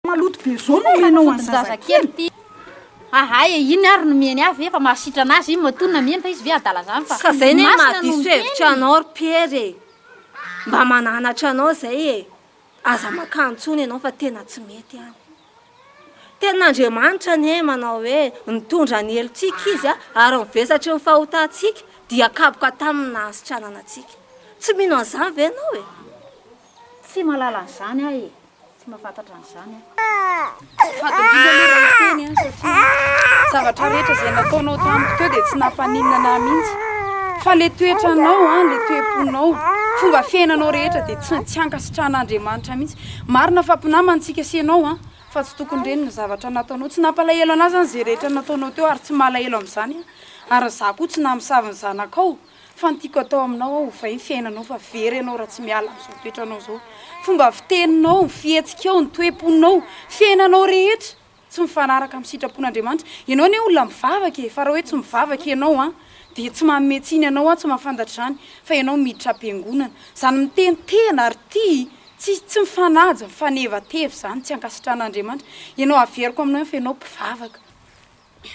Maloto be zao no menao any zazakely. Ahay iny ary no mieny avy efa masitra anazy iny matonina mieny fa izy ve adala zany fa ka zay ne mahadiso hevitra anao Pierre mba mananatra anao zay e aza makantsony ianao fa tena tsy mety any ten'Andriamanitra ne manao hoe nitondra ny helotsika izy ary mivesatra ny fahotantsika dia kaboka tamin'ny nahasitranana antsika tsy mino an'izany ve ianao e tsy mahalala an'izany ahy e tsy mahafantatra an'izany zavatra rehetra izay nataonao tamiko teo dia tsy nampaninana mihitsy fa le toetranao le toe-ponao fomba fiainanao rehetra dia tsy ankasitran'Andriamanitra mihitsy marina fa mpinamantsika sy ianao fa tsy tokony reny ny zavatra nataonao tsy nampalahelo anazy any izay rehetra nataonao teo ary tsy malahelo amin'izany ary za koa tsy namosavy ny zanakao fa nitiako atao aminao aho fa iny fiainanao fa very ianao raha tsy miala amin'izao toetranao zao fomba fiteninao ny fihetsikaao ny toe-ponao fiainanao rehetra tsy mifanaraka amin'ny sitrapon'Andriamanitra ianao ne olona mivavaka fa raha hoe tsy mivavaka ianao dia tsy mahametsiny ianao tsy mahafantatra izany fa ianao miditra am-piangonana zany mitenitena ary tsy mifanaja mifanevatevy zany tsy ankasitran'Andriamanitra ianao averiko aminao fa ianao mpivavaka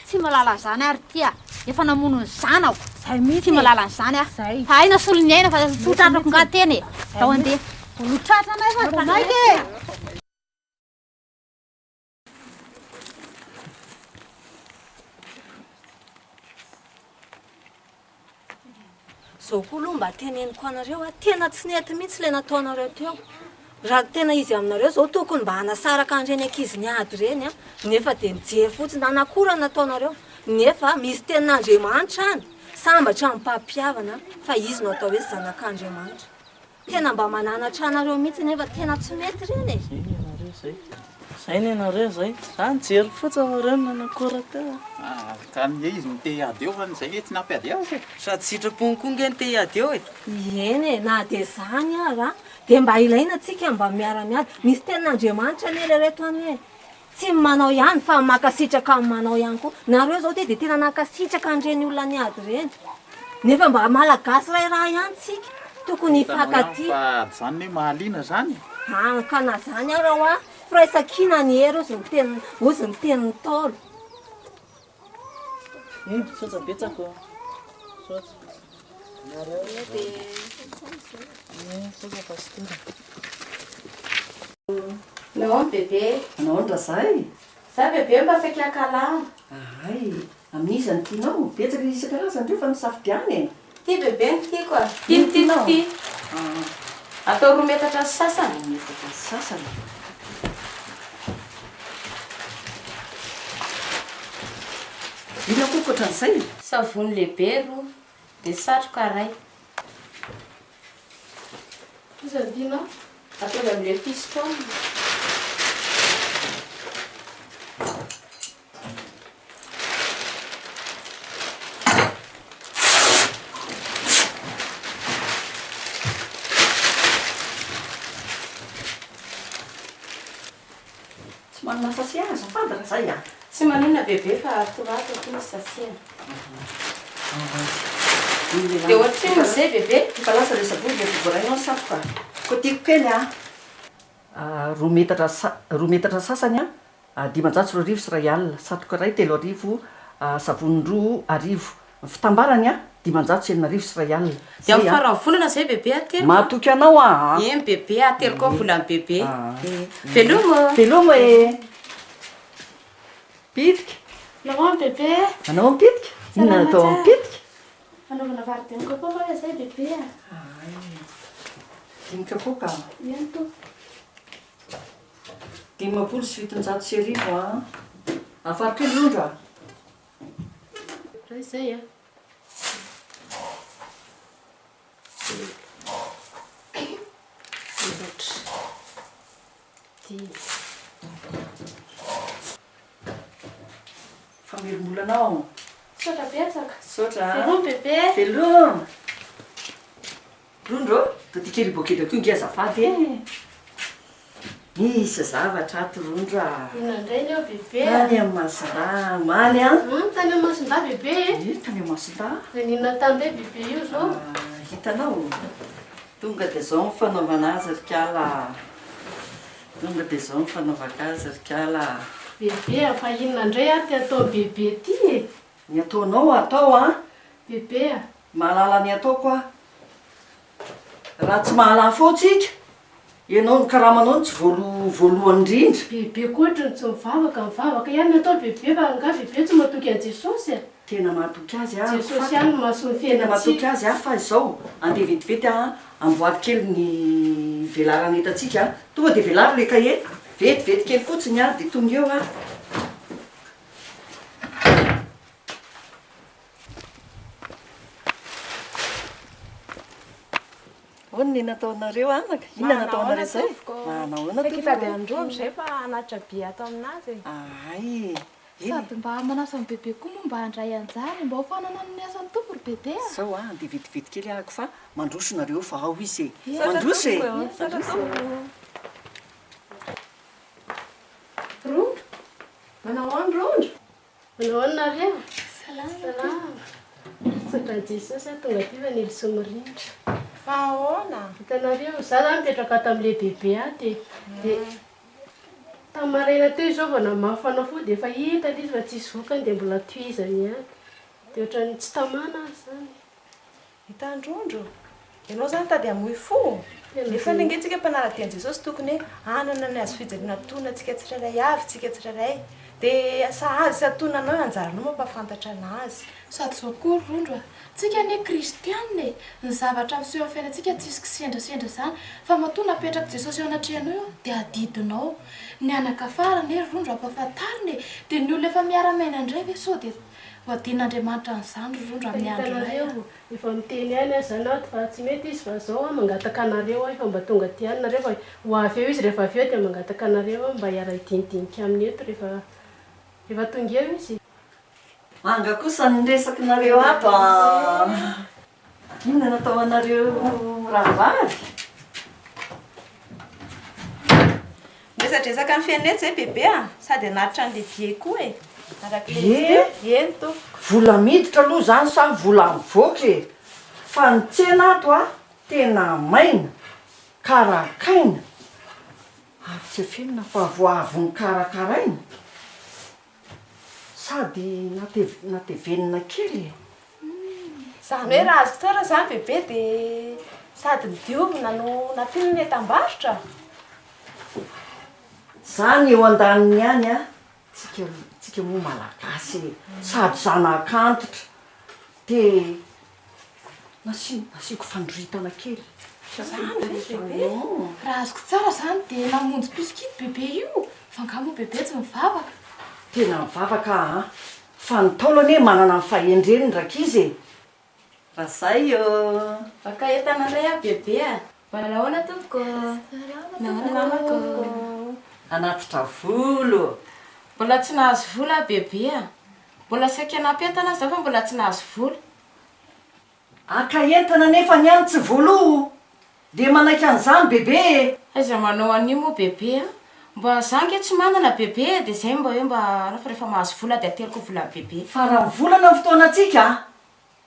tsy malala zany ary tia efa namono ny zanako zay mihitsy tsy malala n'izany ahy fa aina solony aina fa totratrako ngateny e tao andeha olotratrana fa naiky zao koa aloha mba teneniko anareo tena tsy nety mihitsy le nataonareo teo raha tena izy aminareo zao tokony mba hanasaraka an'ireny ankiziny ady reny nefa dia nijery fotsiny nanakora nataonareo nefa misy tenin'Andriamanitra any sambatra amin'ny mpampiavana fa izy no atao hoe zanak'Andriamanitra tena mba mananatra anareo mihitsy nefa tena tsy mety reny e zay ny anareo zay za nijery fotsiny amareo nanakora teo ka ny izy mite hiady eo fa zay tsy nampiady eo sady sitrapony koa nge nite hiady eo e eny e na dia zany ary dia mba ilaina antsika mba miara-miady misy tenin'Andriamanitra ane le reto any hoe tsy manao ihany fa makasitraka amin'ny manao ihany koa nareo zao dia tena nakasitraka an'ireny olona ny ady reny nefa mba malagasy raha ihany tsika tokony hifankaty fa zany hoe mahaliana zany ka na zany ary ao firaisan-kina ny hery ozy ny tenin'ny Taolo sotra betsaka Non bébé. Non zay. Za bébé mba sakiakalama. Ay, amin'izany tianao, betsaka isan-karazany reo fa misafidiany. Ty bébé ny tiako a. Ty. Atao roa metatra ny sasany. Metatra ny sasany. Ina koa ohatran'izay? Savony lehibe roa dia satroka ray. Izy adinao atao amin'ilay piston. Tsy manana sasiana fantaka zay Tsy manina bébé fa torato koa ny sasiana. Dia ohatriny izay bébé fa lasa le savony le vovorainao satroka ko tiako kely roa metatra sasany 500 sy 1 alina satroka ray 3 arivo savony 2 arivo fitambarany 500 sy 1 alina dia amin'ny farany volana zay bébé atelo mahatoky anao eny bébé atelo koa volany bébé velomo e pitika nahoana bébé anao mipitika inona natao mipitika anaovana varidiny kokoa fa zay bébé dinika koka eny to 500 sy 700 sy arivo afarika ely londra ray zay famelomolanao sotra betsaka sotra velom bébé velom rondro da tikely bokely koa nge azafady misy zavatra ato rondro inandray leo bébé tany amin'ny masinda maly tany amin'ny masinda bébé tany amin'ny masinda ninona tandray bébé io zao hitanao tonga dia zao mifanaovana azy rikala tonga dia izao mifanaovaka azy rikala. Bebe fa inona indray ary ty atao bebe ty e. Ny ataonao atao a Bebe mahalala ny ataoko a raha tsy mahalala fotsika ianao ny karamanao ny tsy voalohany indrindra. bebe koatra ny tsy mivavaka ihany ny atao bebe fa nga bebe tsy matoky an Jesosy e. Tena mahatoky azy a Jesosy ihany no mahasoa ny tena mahatoky fiainantsika. azy a fa izao andeha vetivety a amboary kely ny velarana etantsika a tonga dia velary le kahe vetivety kely fotsiny a dia tonga eo a. Hoana ny nataonareo anaka? Inona nataonareo zay? Manao hoana Kitady androny zay fa anatra be ato aminazy. Ay, Sady mba manasa ny bebe koa moa mba handray anjara mba ho fanana ny asany tompo ry bebe a. zao a andeha vetivety kely ahako fa mandroso nareo fa ao izy e. Mandroso e. Rondro manao any rondro manao any nareo. Salama sotran'i Jesosy a tonga ty fa nilosy mirindra. Fa ahoana? Hitanareo za zany mipetraka tam'le bebe aty dia tamin'ny maraina teo izao vao namafana fo dia efa hita izy fa tsisy vokany dia mbola tohizany ihany dia ohatrany tsy tamana azy zany. Hitandrondro. Ianao zany tady amoy fo. Nefa nengentsika mpanaratian'i Jesosy tokony hoe anana ny azo fijerena tonantsika tsirairay avy tsika tsirairay. Dia sahazy sy atonanao anjaranao mampafantatra anazy. Sady zao koa rondro a tsika ne kristianina e ny zavatra miseho amin'ny fiainantsika tsisy kisendrasendra zany fa matoa napetraka Jesosy eo anatrehanao eo dia adidinao ny anaka farany e rondro ampahafantariny e dia ny olona efa miara-maina indray ve sao dia hoadin'Andriamanitra an'izany rondro amin'ny andro iray a. Efa miteny ihany azy anao fa tsy mety izy fa zao a mangataka anareo a efa mba tonga ty any nareo fa ho avy eo izy rehefa avy eo dia mangataka anareo a mba hiara hidinidinika amin'ny eto rehefa tonga eo izy. Manga kosa ny resaky nareo ato a. Inona natao anareo rahavavy? Miresadresaka ny fiainetsy zay bebe a sady anatitra ny lehibe koa e. Eny to. Vola miditra aloha zany sa vola mivoaka e. Fa ny tsena ato a tena maina karakaina ary tsy afenina fa voavony karakaraina sady natevenina kely. Zany hoe raha azo tsara zany bebe dia sady midiovina no nampinany etam-barotra. Zany eo an-daniny ihany a tsika moa malagasy sady zanakantotra dia nasiako fandroitana kely. Raha azoko tsara zany dia namonjy pisikity bebe io fa nga moa bebe tsy mivavaka. Tena mivavaka a fa ny taolany hoe manana ny fahendreny ndraiky izy e. Raha zay io Baka entananay a bebe a. Valahoana tompoko. anatitra volo. Mbola tsy nahazo vola bebe a. Mbola saika napetana zao fa mbola tsy nahazo vola. Aka entana nefa ny any tsy volo dia manaiky an'izany bebe. Aiza manao an'io moa bebe a. Mba zangy tsy manana bebe dia zay mba hoe mba rehefa mahazo vola dia ateliko vola bebe. Fa raha volana ny fotoanatsika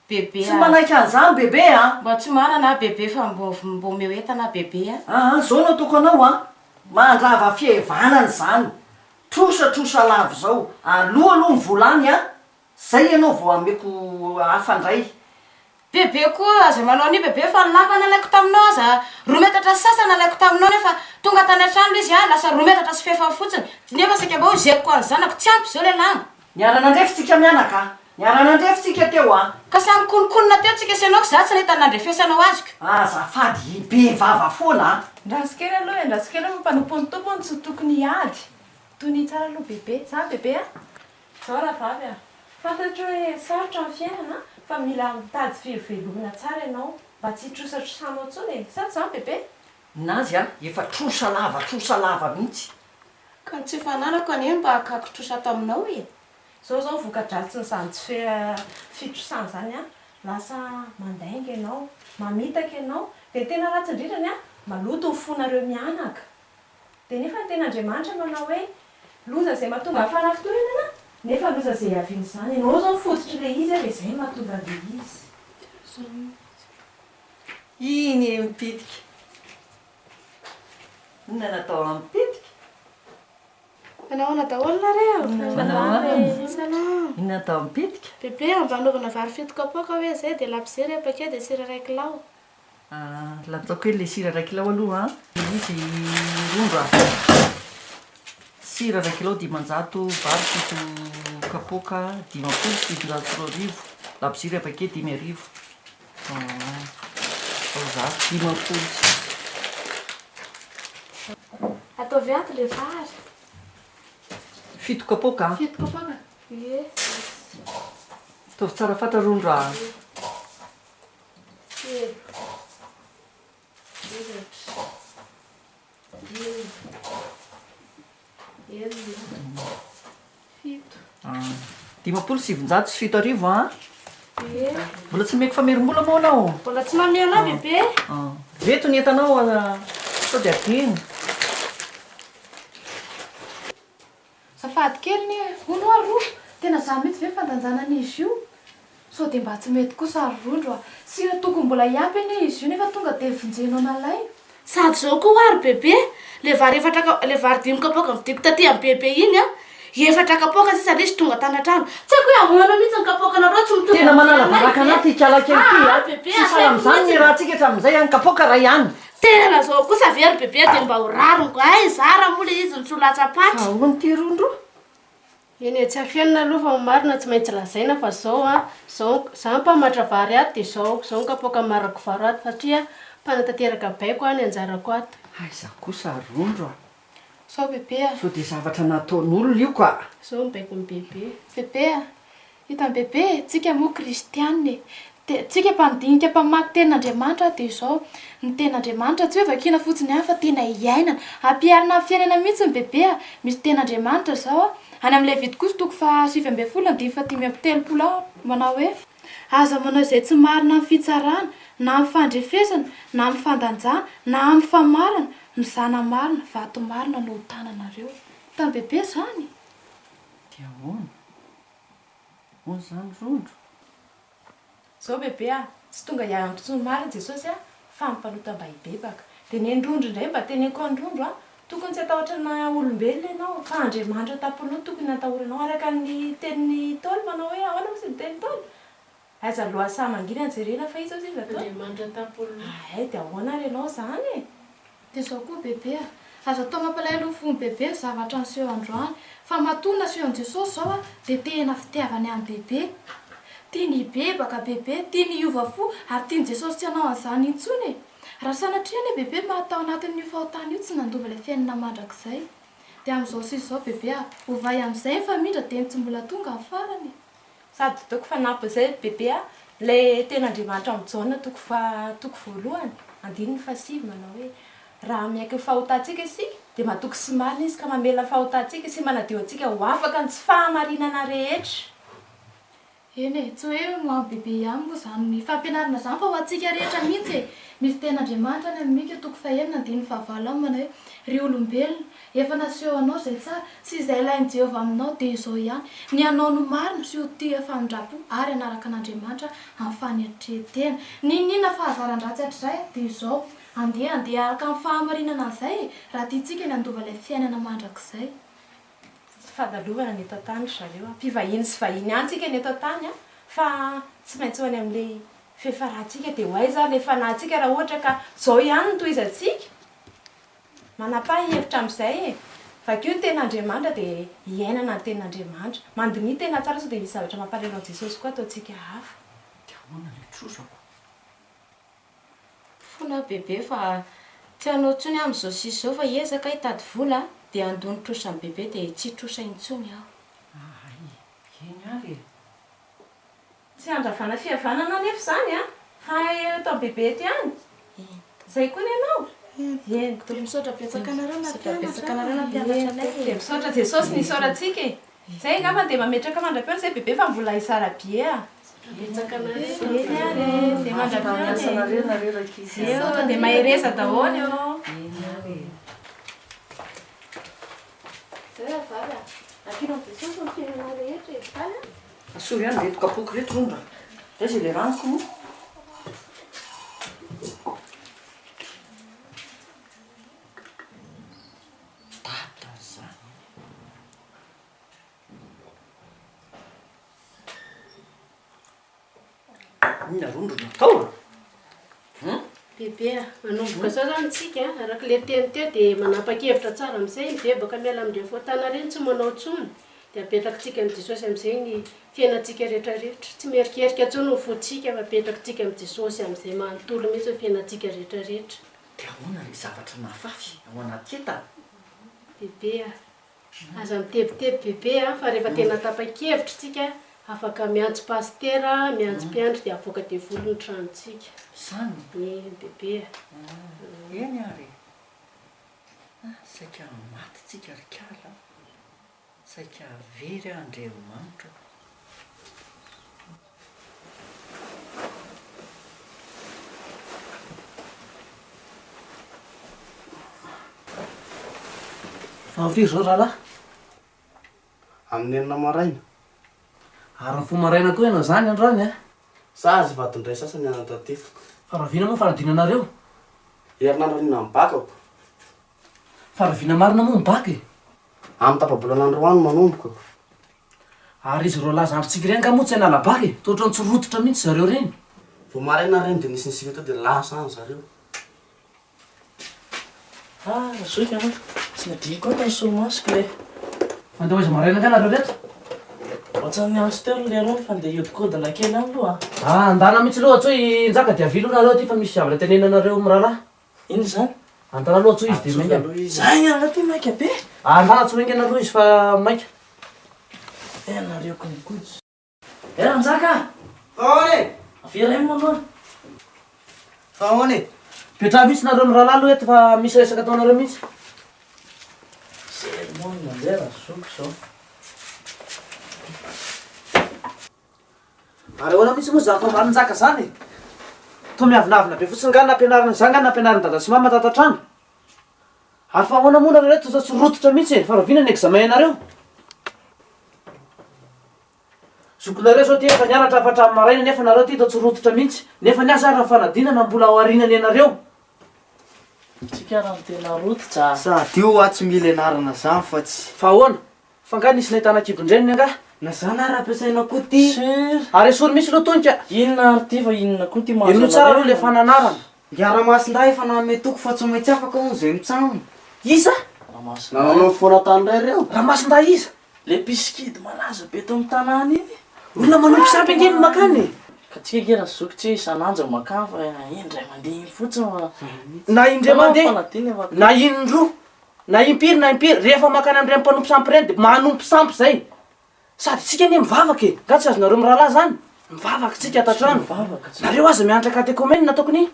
Bebe tsy manaiky an'izany bebe a. Mba tsy manana bebe fa mbo omeo entana bebe a. Zao no ataoko anao a. Mandrava fihevanana zany. Trosa lavo zao. Aloha ny volany a. Zay ianao vao ameko hafandray. Bebe koa aza manao an'io bebe fa lava nalaiko taminao aza 2 metatra sy sasany nalaiko taminao nefa tonga tany an-trano izy a lasa 2 metatra sy fefany fotsiny nefa saika mba ho zeriko any zanako tsy ampy zao lelana. Niara-nandrefitsika mianaka. Niara-nandrefitsika teo a. Ka samy konikonina teo tsika isanao za tsy nahita nandrefesanao azoko. Azafady be vava foana. Ndrasikely aloha ndrasikely aloha mpanompo ny tompony tsy tokony hiady. Tony tsara aloha bebe. Zany bebe a. Zao rahavavy a. Fantatro hoe sarotra ny fiainana fa mila mitady fivelomana tsara ianao mba tsy hitrosatrosanao intsony e. Sady zany bebe. Nazy a efa trosa lava mihitsy. Ka tsy fananako an'io mba hakako trosa taminao e. Zao voka-dratsy n'izany tsy fitrosana zany a. Lasa mandainga ianao, mamitaka ianao, dia tena ratsy indrindrany a maloto ny fonareo mianaka. Dia nefa ny ten'Andriamanitra manao hoe loza izay mahatonga hafanafitorinana nefa loza izay aviany izany. Ianao zao fototry ilay izy dia izay mahatonga ilay izy. Iny mipitika. Inona natao amin'ny pitika? Manahoana daholo nareo? Inona tao mipitika? Bebe mba anaovana vary fito-kapoaka hoe zay dia lapizery apake dia sira ray kilao. Lataoko hoe le sira 1 kilao aloha izy rondro sira 1 kilao 500, vary fito kapoaka 500, 500 lapizery apake 500. Za 500. Ataovy ato le vary. Fito kapoaka. Fito-kapoaka? Ie. Ataovy tsara fatra rondro Telo. Efatra. Fito. 500, 700 Ie. mbola tsy meko famerim-bola moa anao. Mbola tsy mamena bebe. Veto ny entanao sao dia adino. Safady kely ny hono aroa. Tena za mihitsy ve fandanjanan'izy io. Sao dia mba tsy mety kosa rondro sy tokony mbola hiampy anie izy io nefa tonga dia vinjenao nalay. Sady zao koa ary bebe. Le vary 5 kapoaka vidiko taty amin'ny bebe iny 4 kapoaka sisa le izy tonga tanatrano. Tsy haiko hoe ahoana mihitsy ny kapoaka nareo tsy mitovy. Tena manala baraka anaty kalakely ty. Tsy sahala amin'izany ny raha antsika hatramin'izay any kapoaka ray ihany. Tena zao kosa very bebe dia mba ho raroko. Ay zara mola izy nitsolatsapatra. Ahoana ty rondro? Eny tsy afianina aloha fa marina tsy maintsy lazaina fa zao za mpamatra vary ato dia zao kapoaka marako vary ato satria mpanatanteraka baiko any anjarako ato. Aiza kosa rondro Sao bebe sao dia zavatra nataon'olona io ka. Zao mibaiko ny bebe. Bebe hitan'ny bebe tsika moa kristianina tsika mpandinika mpamaky ten'Andriamanitra dia zao ny ten'Andriamanitra tsy hoe vakiana fotsiny ihany fa tena iainana ampiarina amin'ny fiainana mihitsy ny bebe misy ten'Andriamanitra zao any amin'ilay vity kosa toko fa 7:5 manao hoe aza manao izay tsy marina amin'ny fitsarana na amin'ny fandrefesana na amin'ny fandanjana na amin'ny famarana mizana marina vato marina no tananareo hitan'ny bebe zany. Dia ahoana? Hoana zany rondro? Zao bebe tsy tonga hiantro tsy marina Jesosy fa mimpanotam-ba hibebaka. Dia ny androndro indray mba teneko androndro tokony tsy atahotrana olombelona ianao fa Andriamanitra tamponao tokony atahoranao araka ny tenin'ny Taolo manao hoe ahoana moa sy ny tenin'ny Taolo. Aiza loha sa mangina jerena fa izy ao sisa atao. Andriamanitra tamponao. Dia ahoana ary ianao zany Dia zao koa bebe aza atao mampalay aloha fony bebe zavatra niseho androany fa matoa nasehon'i Jesosy zao dia tena fitiavany amin'ny bebe. Tia ny bebaka bebe, tia ny hiova fo ary tian'i Jesosy tsy hanao an'izany intsony. Raha sanatria anie bebe mahatao anatin'io fahotana io tsy nandova ilay fiainana mandrakizay. Dia amin'izao sisa zao bebe ovay amin'izay famindra dia tsy mbola tonga amin'ny farany. Sady toko fanampy izay bebe ilay ten'Andriamanitra amin'ny Jaona toko voalohany 9:7 manao hoe raha miaiky ny fahotantsika isika dia mahatoky sy marina izy ka mamela fahotantsika sy manadio antsika ho afaka ny tsy fahamarinana rehetra. Eny tsy hoe mo amin'ny bebe ihany moa zany ny fampianarana zany fa ho antsika rehetra mihitsy misy ten'Andriamanitra any amin'ny Mika 9:9 manao hoe ry olombelona efa naseho anao izay tsara sy izay ilain'i Jehovah aminao dia izao ihany ny anao no marina sy ho tia famindrapo ary anaraka an'Andriamanitra amin'ny fanetretena ninona fahazaran-dratsy hatrizay dia izao andeha araka amin'ny fahamarinana an'izay raha tiantsika ny andova ilay fiainana mandrakizay. Fadalovana ny eto an-tany zareo mpivahiny sy vahiny ihany tsika ny eto an-tany fa tsy maintsy ho any amin'ilay fihefarahntsika dia ho aiza ilay fanahintsika raha ohatra ka zao ihany no tohizantsika manam-pahy hevitra amin'izay vakeo ny ten'Andriamanitra dia hiainana ny ten'Andriamanitra mandini tena tsara sao dia misy zavatra mampalahelo an'i Jesosy koa ataontsika hafa. Dia ahoana ilay trozako? Fona bebe fa tsy hanao ntsony amin'izao sisa zao fa hiezaka hitady vola dia andony trosa ny bebe dia tsy trosa intsony aho. Eny ary Tsy andravana fihavanana nefa zany fa atao bebe eto ihany. Zay koa ny ianao. Dia misaotra betsaka anareo na Dia misaotra Jesosy ny isaorantsika e. Zay angamba dia mametraka mandram-piaona zay bebe fa mbola hisara be Betsaka anareo. Eny ary dia mandram-piaona nareo rakizy. dia mahereza daholo eo. Eny ary. Zay vary akiana Jesosy ny fiainana rehetra e vary Asoro ihany reto kapoaka reto rondro. Zay izay ilay ranoko moa. Data zany. Inona rondrona tao? Bebe manomboka sao zany tsika araka le teny teo dia manapa-kevitra tsara amin'izay mibebaka miala amin'ireo foatana reny tsy manao tsony dia apetrakantsika amin'ny Jesosy amin'izay ny fiainantsika rehetrarehetra tsy mierikerika intsony ho fotsika fa apetrakantsika amin'ny Jesosy amin'izay manontolo mihitsy ho fiainantsika rehetrarehetra. Dia ahoana ilay zavatra nafafy ao anaty entana? Bebe aza mitebiteby bebe fa rehefa tena tapa-kevitra tsika afaka miantso pastera, miantso mpiandry dia avoaka dia volony tranontsika. Zany? Bebe. Eny ary. Saika maty tsika rikala. Saika very Andriamanitra. Fa firy zao rahalahy? Amin'ny enina maraina. Ary ny fomaraina koa ianao zany androany a? Za azy vadindray sasany ana tatefiko. Faraviana moa faradinanareo? Herinandro rina mibakako. Faraviana marina moa mibaka e? Amin'ny tapabolan'androany manomboko. Ary izy ro lazandrotsika ireny ka moa tsy hanala-baka e? Toa ohatrany tsorototra mihitsy zareo reny. Vao maraina reny dia nisy nisika teo dia lasa any zareo. Zoika anao. Tsy nadiko ato ny solomasoko le. Fandeha hoaiza maraina ka nareo reto? Ohatrany azo teo le rony fa ndeha iodikodina kely any loha. Andana mihitsy loha atsoy njaka dia avilo nareo aty fa misy zavatra tenenanareo mirahalahy. Ino zany? Antana loha atsoy izy dia maika. Zay ana ty maika be. Andana atsoy ingana aloha izy fa maika. Nareo konikotsy. Ranjaka! Fahoane! Averay moa aloha. Fahoane! Petraha mihitsy nareo mirahalahy aloha eto fa misy resaka ataonareo mihitsy. Zay moa mandeha zoko zao. Ary ahoana mihitsy moa zany fambanin-jaka zany e? Toa miavinavina be fotsiny nga nampianarina zany nga nampianarin dada sy mama tatatrano. Ary fa ahoana moa nareo reto tsy rototra mihitsy e? Faraviana ny examenareo. Zokinareo zao ty efa nianatra fa hatramin'ny maraina nefa nareo ty toa tsy rototra mihitsy. Nefa ny asa raha fanadinana mbola ao arinany ianareo. Tsika raha tena rototra. Sady io tsy mila ianarana zany fa tsy. Fa ahoana? Fa nga nisy nahitana kibon-dreniny anga? Na zany ary ampiasaina koa ty. Ary esoriny misy loha tonika. Inona ary ty fa inona koa ty mahazo Ino tsara aloha le fananarana. Ngiaramasin-dahy efa nametoko fa tsy maintsy afaka moa zay mitsamo. Iza? Nanao foana tany ray reo. Raha masin-dahy iza? Le piskidy malaza be tao amin'ny tanàna iny. Olona manompo sampy angeny makany. Ka tsika kera zokitra isan'andro makany fa indray mandeha iny fotsiny fa Na indray mandeha. Na indroa. Na impiry na impiry. Rehefa makany amin'ireny mpanompo sampy ireny dia manompo sampy zay. Sady tsika anie mivavaka e. Nga tsy azonareo mirahalahy zany. Mivavaka tsika atatrano. Nareo aza mianatra katekomena ataokony.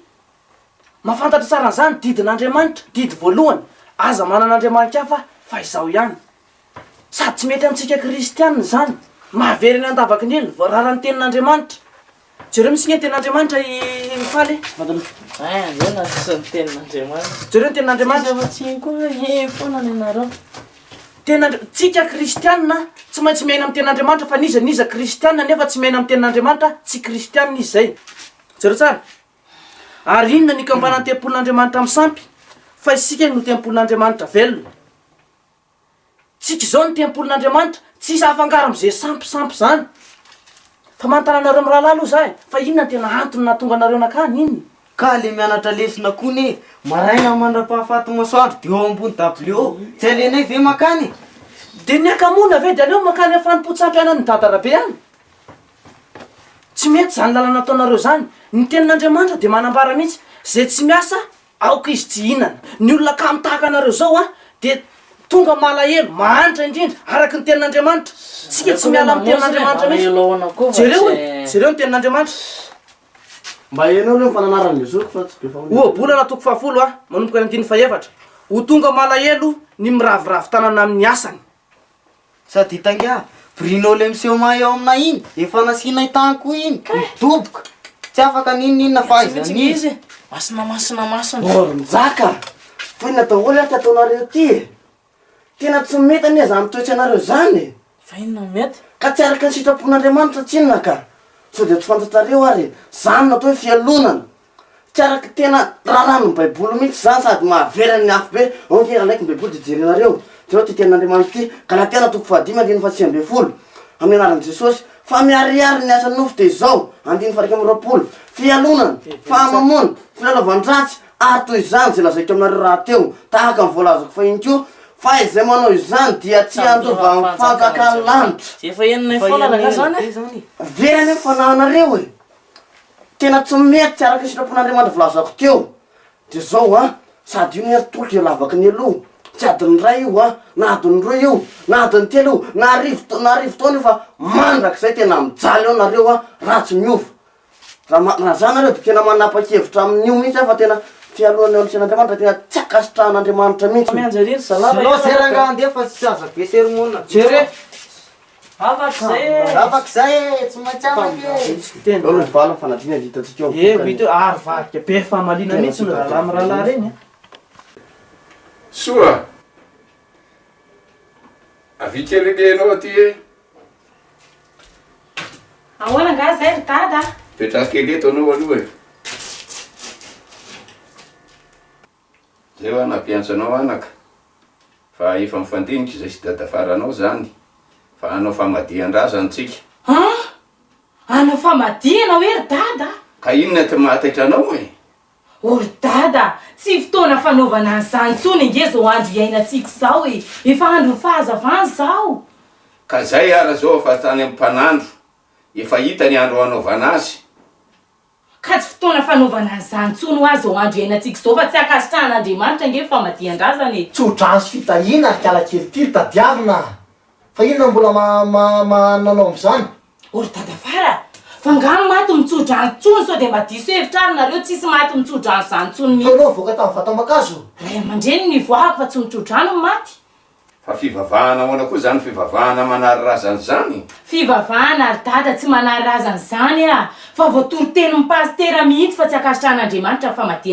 Mahafantatra tsara an'izany didin'Andriamanitra, didy voalohany. Aza manan'Andriamanitra hafa fa izao ihany. Sady tsy mety amintsika kristianina zany. Mahavery ny andavaky ny elo, voarara ny tenin'Andriamanitra. Jereo misy ny tenin'Andriamanitra faly. Ena sy ny tenin'Andriamanitra. Jereo ny tenin'Andriamanitra. Fa tsy koa foana ny anareo. Tsika kristianina tsy maintsy miaina amin'ny tenin'Andriamanitra fa niza kristianina nefa tsy miaina amin'ny tenin'Andriamanitra tsy kristianina izy zay. Jereo tsara. Ary inona ny kambanan'ny tempolin'Andriamanitra amin'ny sampy fa isika no tempolin'Andriamanitra velona. Tsika izao ny tempolin'Andriamanitra tsisy afangaro amin'izay sampy zany. Fa manontany anareo mirahalahy aloha zay fa inona tena antony nahatonga anareo nakany iny? Ka le mianatra lesona koa ne maraina mandra-pahafaty masoandro dia eo ambony dabilio. Tsy alenay ve makany? Dia ny akamona ve dia aleo makany afanim-potsampiainan'ny dadarabe any? Tsy mety zany lalana ataonareo zany. Ny tenin'Andriamanitra dia manambara mihitsy zay tsy miasa aoka izy tsy hihinana. Ny olona kamo tahaka anareo zao dia tonga malahelo, mahantra indrindra araky ny tenin'Andriamanitra. Tsika tsy miala amin'ny tenin'Andriamanitra mihitsy. Jereo ny tenin'Andriamanitra. Mba hainao reo fananaran'ny zoko fa tsy be fahaolana. Ohabolana toko 10 manomboka ny 7. Ho tonga malahelo ny miravoravo tanana amin'ny asany. Sady hitangia, brinao le miseho mahay eo amina iny, efa nasiana tany koa iny, midoboka. Tsy afaka ninona fa izy. Masina. Njaka! Fa inona daholo ary ataonareo ty? Tena tsy mety anie zany toetra anareo zany. Fa inona mety? Ka tsy araka ny sitrapon'Andriamanitra tsinona ka. Sao dia tsy fantatrareo ary. Zany natao hoe fialonana. Tsy araka tena raharan'ny baiboly mihitsy zany sady mahaverany afo be. Onkera ndraiky ny baiboly dia jerenareo. Teo ty tenin'Andriamanitra ty. Galatia toko 5:12. amin'ny anaran'i jesosy fa miariary ny asa nofo de zao 19 fialonana fahamamona filalaovan-dratsy ary toy izany zay lazaiko aminareo raha teo tahaka ny voalazako fa iny ko fa izay manao izany dia tsy andova amin'ny fanjakany lanitra efa enina foana zany verany fanahinareo e tena tsy mety tsy araka sitrapon'andriamanitra volazako teo de zao a sady io ny tolo de lavaky ny aloha tsy adiny ray io a na adiny roa io na adiny telo io na arivo taona io fa mandrak'izay tena mijaly eo nareo a ratsy miova raha zany nareo de tena manapa-kevitra amin'io mihitsy a fa tena fialohany olotsen'andriamanitra tena tsy akasitrahan'andriamanitra mihitsy mianjariry salama seranga andeha fa tsy aza be sermona jere afak'izay tsy matsy olo vala fanadina litatsika hito ary vatika be famalina mihitsy no rahalahy mirahalahy reny soa avikelegenao ty e ahoana nga zay ry dada petraky eto anao aloha e zay ho anapiantsanao anaka fa efa mifandinitra zay sy dadafaranao zany fa anao famadihan-drazany tsika anao famadiana hoe ry dada ka inona ty mahataitra anao e ory dada tsy fotoana fanaovana an'izany tsony nge zao andro iainantsika zao e efa andro fahazavany zao ka zay ara zao fa tany amin'ny mpanandro efa hita ny andro anaovana azy ka tsy fotoana fanaovana an'izany tsony ho azy zao andro iainantsika zao fa tsy akasitrahan'andriamanitra nge famadihan-drazany e tsy ho drano sy fitahina ry kalakelitily tadiavina fa inona mbola mananao am'izany ory dada fara fa ngano maty mitsodrano tsony sao de madiso hevitrary nareo tsisy maty mitsodrano zany tsony mihitsy anao voaka tamin'ny vatamakazo ray aman-dreny nivoahako fa tsy mitsodrano maty fa fivavahana hoana koa zany fivavahana manary razany zany fivavahana ary dada tsy manary razany zany a fa voatory teny mipastera mihitsy fa tsy akasitrahan'andriamanitra fa madia